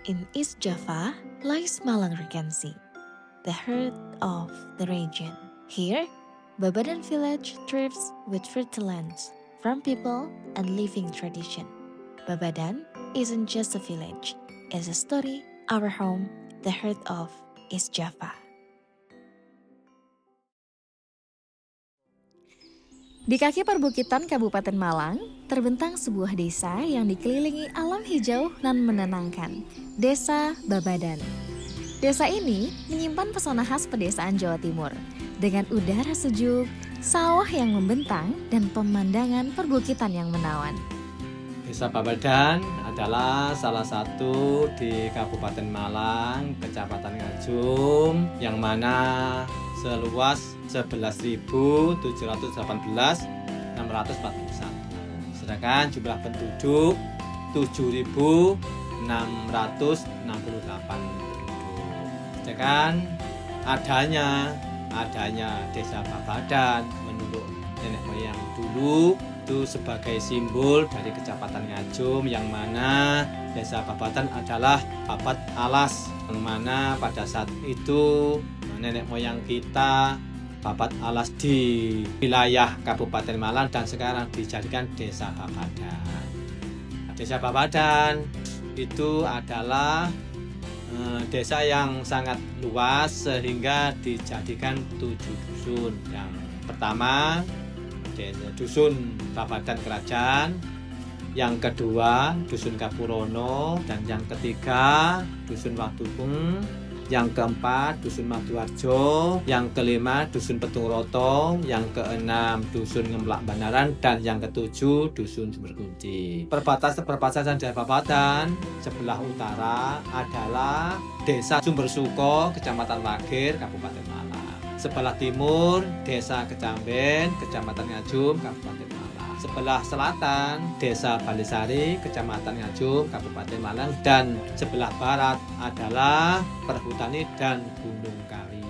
In East Java lies Malang Regency, the heart of the region. Here, Babadan village thrives with fertile lands, farm people, and living tradition. Babadan isn't just a village, it's a story, our home, the heart of East Java. Di kaki perbukitan Kabupaten Malang, terbentang sebuah desa yang dikelilingi alam hijau dan menenangkan, Desa Babadan. Desa ini menyimpan pesona khas pedesaan Jawa Timur, dengan udara sejuk, sawah yang membentang, dan pemandangan perbukitan yang menawan. Desa Babadan adalah salah satu di Kabupaten Malang, Kecamatan Ngajum, yang mana seluas 11.718.641. Sedangkan jumlah penduduk 7.668 penduduk. Sedangkan adanya Desa Babadan menurut nenek moyang dulu itu sebagai simbol dari Kecamatan Ngajum, yang mana Desa Babadan adalah babat alas, yang mana pada saat itu nenek moyang kita babat alas di wilayah Kabupaten Malang dan sekarang dijadikan Desa Babadan. Desa Babadan itu adalah desa yang sangat luas sehingga dijadikan 7 dusun. Yang pertama Dusun Babadan Kerajaan, yang kedua Dusun Kapurono, dan yang ketiga Dusun Wadupeng, yang keempat Dusun Maduarjo, yang kelima Dusun Petung Roto, yang keenam Dusun Ngemplak Banaran, dan yang ketujuh Dusun Sumber Kunci. Perbatasan Desa Babadan sebelah utara adalah Desa Sumber Suko, Kecamatan Wagir, Kabupaten Malang. Sebelah timur Desa Kecamben, Kecamatan Ngajum, Kabupaten Malang. Sebelah selatan Desa Balisari, Kecamatan Ngajum, Kabupaten Malang. Dan sebelah barat adalah Perhutani dan Gunung Kawi.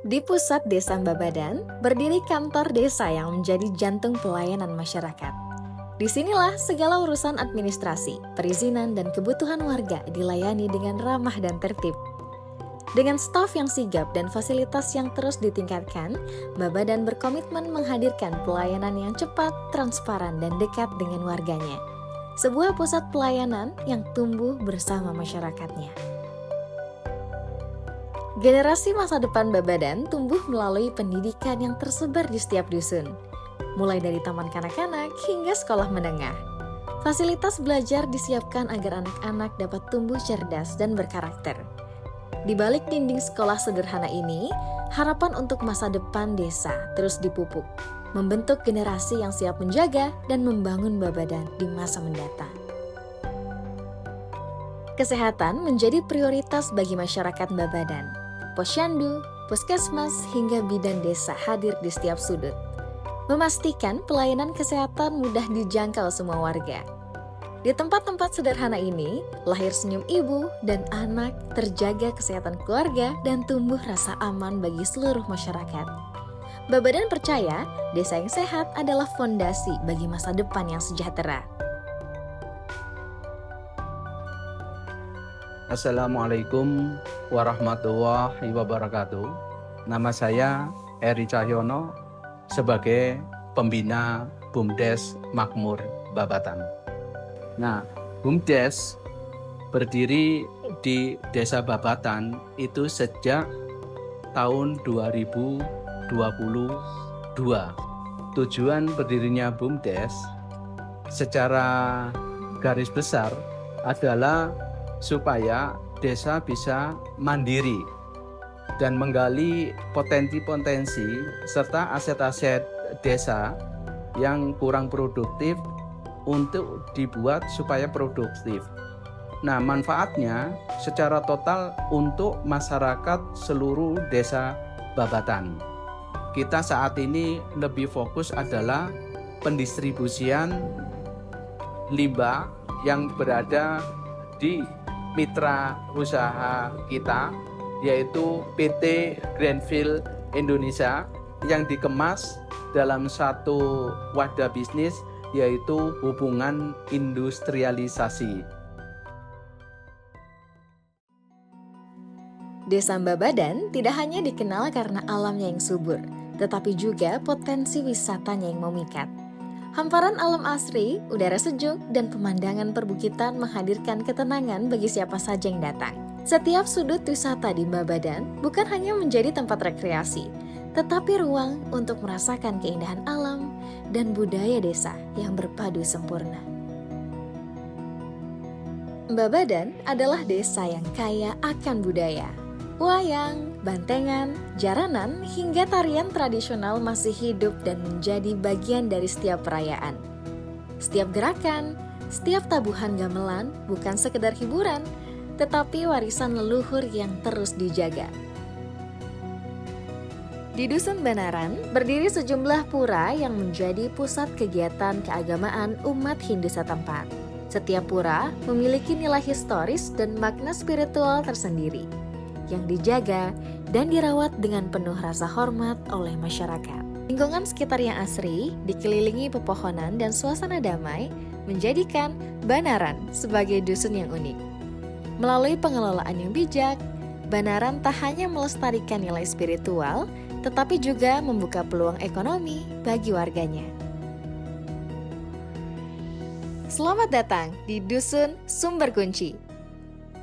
Di pusat Desa Babadan, berdiri kantor desa yang menjadi jantung pelayanan masyarakat. Disinilah segala urusan administrasi, perizinan, dan kebutuhan warga dilayani dengan ramah dan tertib. Dengan staf yang sigap dan fasilitas yang terus ditingkatkan, Babadan berkomitmen menghadirkan pelayanan yang cepat, transparan, dan dekat dengan warganya. Sebuah pusat pelayanan yang tumbuh bersama masyarakatnya. Generasi masa depan Babadan tumbuh melalui pendidikan yang tersebar di setiap dusun, mulai dari taman kanak-kanak hingga sekolah menengah. Fasilitas belajar disiapkan agar anak-anak dapat tumbuh cerdas dan berkarakter. Di balik dinding sekolah sederhana ini, harapan untuk masa depan desa terus dipupuk, membentuk generasi yang siap menjaga dan membangun Babadan di masa mendatang. Kesehatan menjadi prioritas bagi masyarakat Babadan. Posyandu, puskesmas, hingga bidan desa hadir di setiap sudut, memastikan pelayanan kesehatan mudah dijangkau semua warga. Di tempat-tempat sederhana ini, lahir senyum ibu dan anak, terjaga kesehatan keluarga, dan tumbuh rasa aman bagi seluruh masyarakat. Babadan percaya, desa yang sehat adalah fondasi bagi masa depan yang sejahtera. Assalamualaikum warahmatullahi wabarakatuh. Nama saya Eri Cahyono sebagai pembina BUMDes Makmur Babadan. Nah, BUMDes berdiri di Desa Babadan itu sejak tahun 2022. Tujuan berdirinya BUMDes secara garis besar adalah supaya desa bisa mandiri dan menggali potensi-potensi serta aset-aset desa yang kurang produktif untuk dibuat supaya produktif. Nah, manfaatnya secara total untuk masyarakat seluruh desa Babadan. Kita saat ini lebih fokus adalah pendistribusian limbah yang berada di mitra usaha kita, yaitu PT Greenfield Indonesia, yang dikemas dalam satu wadah bisnis yaitu hubungan industrialisasi. Desa Mbabadan tidak hanya dikenal karena alamnya yang subur, tetapi juga potensi wisatanya yang memikat. Hamparan alam asri, udara sejuk, dan pemandangan perbukitan menghadirkan ketenangan bagi siapa saja yang datang. Setiap sudut wisata di Mbabadan bukan hanya menjadi tempat rekreasi, tetapi ruang untuk merasakan keindahan alam dan budaya desa yang berpadu sempurna. Mbabadan adalah desa yang kaya akan budaya. Wayang, bantengan, jaranan, hingga tarian tradisional masih hidup dan menjadi bagian dari setiap perayaan. Setiap gerakan, setiap tabuhan gamelan bukan sekedar hiburan, tetapi warisan leluhur yang terus dijaga. Di Dusun Banaran, berdiri sejumlah pura yang menjadi pusat kegiatan keagamaan umat Hindu setempat. Setiap pura memiliki nilai historis dan makna spiritual tersendiri, yang dijaga dan dirawat dengan penuh rasa hormat oleh masyarakat. Lingkungan sekitar yang asri, dikelilingi pepohonan dan suasana damai, menjadikan Banaran sebagai dusun yang unik. Melalui pengelolaan yang bijak, Banaran tak hanya melestarikan nilai spiritual, tetapi juga membuka peluang ekonomi bagi warganya. Selamat datang di Dusun Sumber Kunci,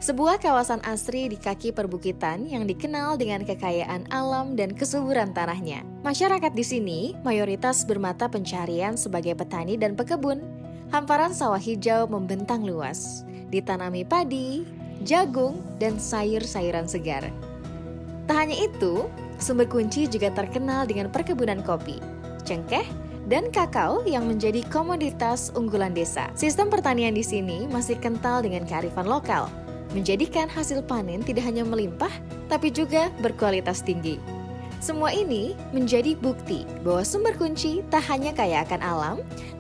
sebuah kawasan asri di kaki perbukitan yang dikenal dengan kekayaan alam dan kesuburan tanahnya. Masyarakat di sini mayoritas bermata pencarian sebagai petani dan pekebun. Hamparan sawah hijau membentang luas, ditanami padi, jagung, dan sayur-sayuran segar. Tak hanya itu, Sumber Kunci juga terkenal dengan perkebunan kopi, cengkeh, dan kakao yang menjadi komoditas unggulan desa. Sistem pertanian di sini masih kental dengan kearifan lokal, menjadikan hasil panen tidak hanya melimpah, tapi juga berkualitas tinggi. Semua ini menjadi bukti bahwa Sumber Kunci tak hanya kaya akan alam,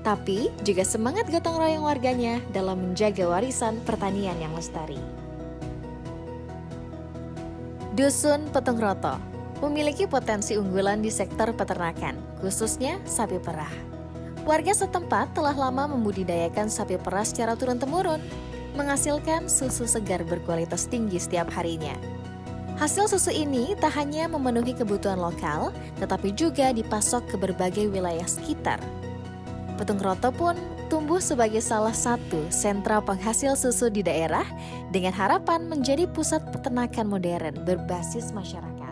tapi juga semangat gotong royong warganya dalam menjaga warisan pertanian yang lestari. Dusun Petungroto memiliki potensi unggulan di sektor peternakan, khususnya sapi perah. Warga setempat telah lama membudidayakan sapi perah secara turun-temurun, menghasilkan susu segar berkualitas tinggi setiap harinya. Hasil susu ini tak hanya memenuhi kebutuhan lokal, tetapi juga dipasok ke berbagai wilayah sekitar. Petungroto pun tumbuh sebagai salah satu sentra penghasil susu di daerah dengan harapan menjadi pusat peternakan modern berbasis masyarakat.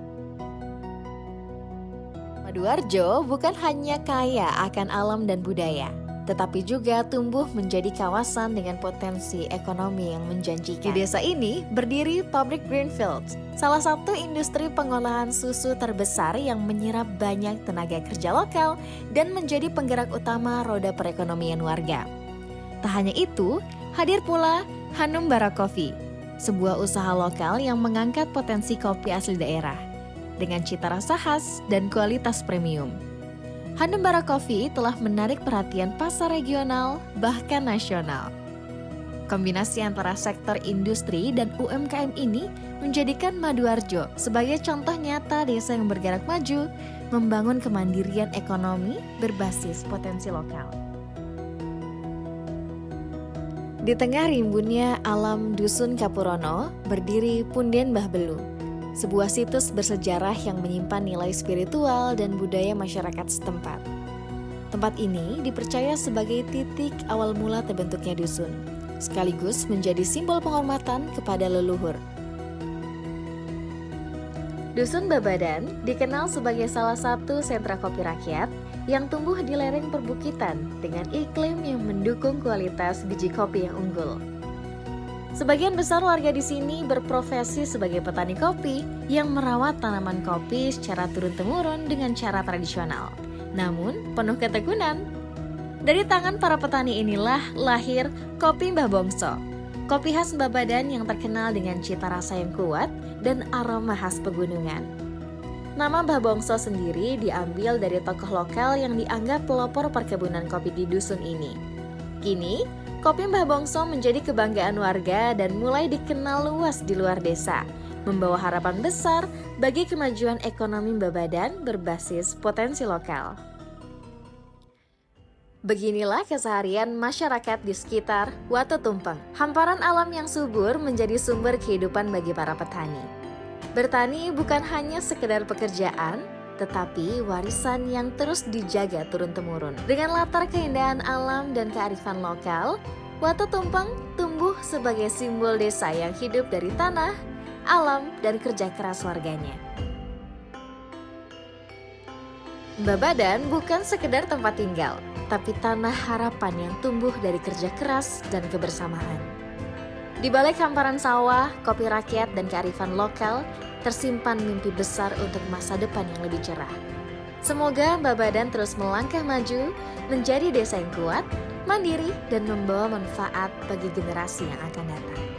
Maduarjo bukan hanya kaya akan alam dan budaya, tetapi juga tumbuh menjadi kawasan dengan potensi ekonomi yang menjanjikan. Di desa ini berdiri pabrik Greenfields, salah satu industri pengolahan susu terbesar yang menyerap banyak tenaga kerja lokal dan menjadi penggerak utama roda perekonomian warga. Tak hanya itu, hadir pula Hanum Bara Coffee, sebuah usaha lokal yang mengangkat potensi kopi asli daerah dengan cita rasa khas dan kualitas premium. Hanum Bara Coffee telah menarik perhatian pasar regional bahkan nasional. Kombinasi antara sektor industri dan UMKM ini menjadikan Maduarjo sebagai contoh nyata desa yang bergerak maju, membangun kemandirian ekonomi berbasis potensi lokal. Di tengah rimbunnya alam Dusun Kapurono, berdiri Punden Mbah Belu, sebuah situs bersejarah yang menyimpan nilai spiritual dan budaya masyarakat setempat. Tempat ini dipercaya sebagai titik awal mula terbentuknya dusun, sekaligus menjadi simbol penghormatan kepada leluhur. Dusun Mbabadan dikenal sebagai salah satu sentra kopi rakyat yang tumbuh di lereng perbukitan dengan iklim yang mendukung kualitas biji kopi yang unggul. Sebagian besar warga di sini berprofesi sebagai petani kopi yang merawat tanaman kopi secara turun-temurun dengan cara tradisional, namun penuh ketekunan. Dari tangan para petani inilah lahir Kopi Mbah Bongso, kopi khas Mbabadan yang terkenal dengan cita rasa yang kuat dan aroma khas pegunungan. Nama Mbah Bongso sendiri diambil dari tokoh lokal yang dianggap pelopor perkebunan kopi di dusun ini. Kini, kopi Mbah Bongso menjadi kebanggaan warga dan mulai dikenal luas di luar desa, membawa harapan besar bagi kemajuan ekonomi Mbabadan berbasis potensi lokal. Beginilah keseharian masyarakat di sekitar Watu Tumpeng. Hamparan alam yang subur menjadi sumber kehidupan bagi para petani. Bertani bukan hanya sekedar pekerjaan, tetapi warisan yang terus dijaga turun-temurun. Dengan latar keindahan alam dan kearifan lokal, Watu Tumpeng tumbuh sebagai simbol desa yang hidup dari tanah, alam, dan kerja keras warganya. Babadan bukan sekedar tempat tinggal, tapi tanah harapan yang tumbuh dari kerja keras dan kebersamaan. Di balik hamparan sawah, kopi rakyat, dan kearifan lokal, tersimpan mimpi besar untuk masa depan yang lebih cerah. Semoga Babadan terus melangkah maju, menjadi desa yang kuat, mandiri, dan membawa manfaat bagi generasi yang akan datang.